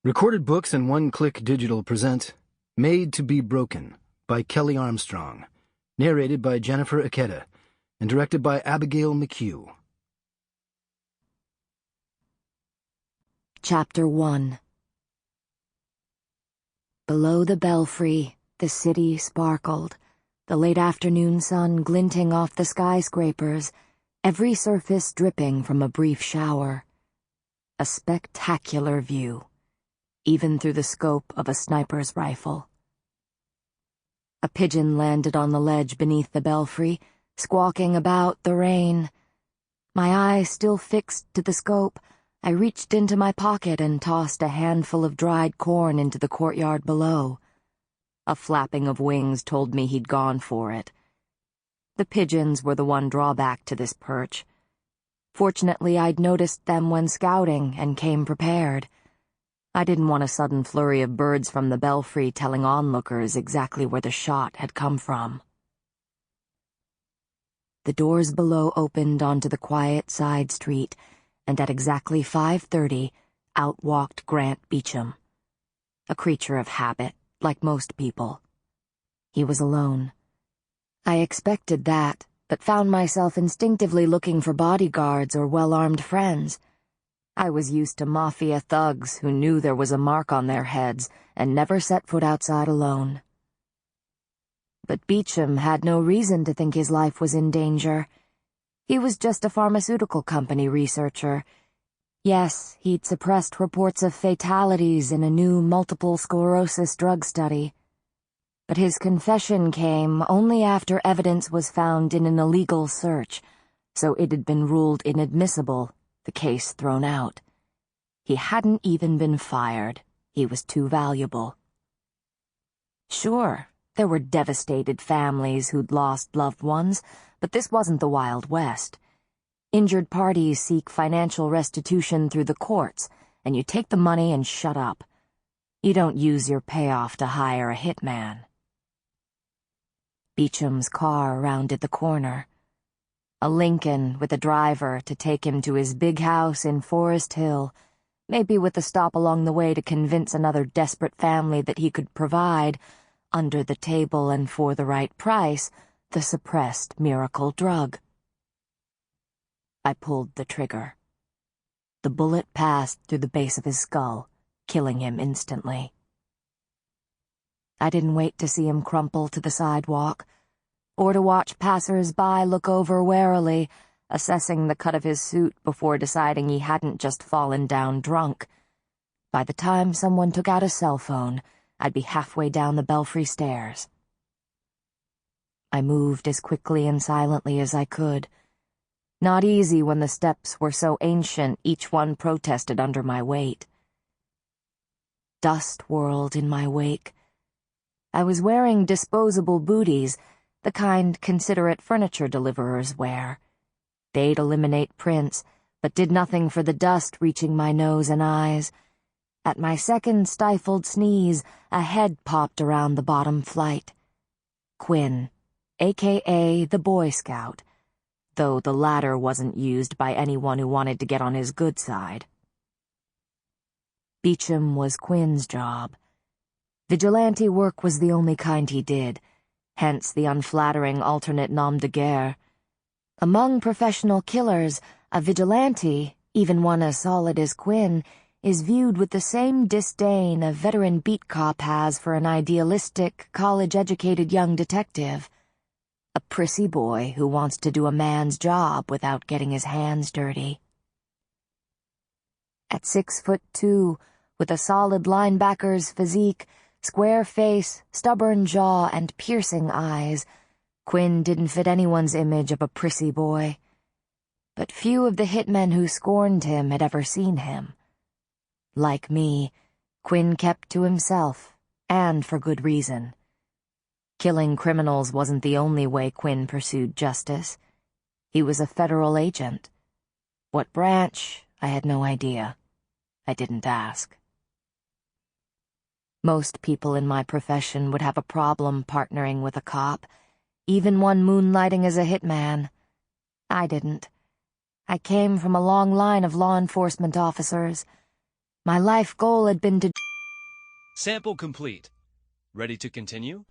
Recorded Books and One Click Digital present Made to be Broken by Kelley Armstrong, narrated by Jennifer Ikeda, and directed by Abigail McHugh. Chapter 1. Below the belfry, the city sparkled, the late afternoon sun glinting off the skyscrapers, every surface dripping from a brief shower. A spectacular view, even through the scope of a sniper's rifle. A pigeon landed on the ledge beneath the belfry, squawking about the rain. My eyes still fixed to the scope, I reached into my pocket and tossed a handful of dried corn into the courtyard below. A flapping of wings told me he'd gone for it. The pigeons were the one drawback to this perch. Fortunately, I'd noticed them when scouting and came prepared. I didn't want a sudden flurry of birds from the belfry telling onlookers exactly where the shot had come from. The doors below opened onto the quiet side street, and at exactly 5:30, out walked Grant Beecham. A creature of habit, like most people. He was alone. I expected that, but found myself instinctively looking for bodyguards or well-armed friends. I was used to mafia thugs who knew there was a mark on their heads and never set foot outside alone. But Beecham had no reason to think his life was in danger. He was just a pharmaceutical company researcher. Yes, he'd suppressed reports of fatalities in a new multiple sclerosis drug study. But his confession came only after evidence was found in an illegal search, so it had been ruled inadmissible, the case thrown out. He hadn't even been fired. He was too valuable. Sure, there were devastated families who'd lost loved ones, but this wasn't the Wild West. Injured parties seek financial restitution through the courts, and you take the money and shut up. You don't use your payoff to hire a hitman. Beecham's car rounded the corner. A Lincoln with a driver to take him to his big house in Forest Hill, maybe with a stop along the way to convince another desperate family that he could provide, under the table and for the right price, the suppressed miracle drug. I pulled the trigger. The bullet passed through the base of his skull, killing him instantly. I didn't wait to see him crumple to the sidewalk, or to watch passers-by look over warily, assessing the cut of his suit before deciding he hadn't just fallen down drunk. By the time someone took out a cell phone, I'd be halfway down the belfry stairs. I moved as quickly and silently as I could. Not easy when the steps were so ancient each one protested under my weight. Dust whirled in my wake. I was wearing disposable booties, the kind considerate furniture deliverers wear. They'd eliminate prints, but did nothing for the dust reaching my nose and eyes. At my second stifled sneeze, a head popped around the bottom flight. Quinn, a.k.a. the Boy Scout, though the latter wasn't used by anyone who wanted to get on his good side. Beecham was Quinn's job. Vigilante work was the only kind he did, hence the unflattering alternate nom de guerre. Among professional killers, a vigilante, even one as solid as Quinn, is viewed with the same disdain a veteran beat cop has for an idealistic, college-educated young detective. A prissy boy who wants to do a man's job without getting his hands dirty. At 6'2", with a solid linebacker's physique, square face, stubborn jaw, and piercing eyes, Quinn didn't fit anyone's image of a prissy boy. But few of the hitmen who scorned him had ever seen him. Like me, Quinn kept to himself, and for good reason. Killing criminals wasn't the only way Quinn pursued justice. He was a federal agent. What branch, I had no idea. I didn't ask. Most people in my profession would have a problem partnering with a cop, even one moonlighting as a hitman. I didn't. I came from a long line of law enforcement officers. My life goal had been to... Sample complete. Ready to continue?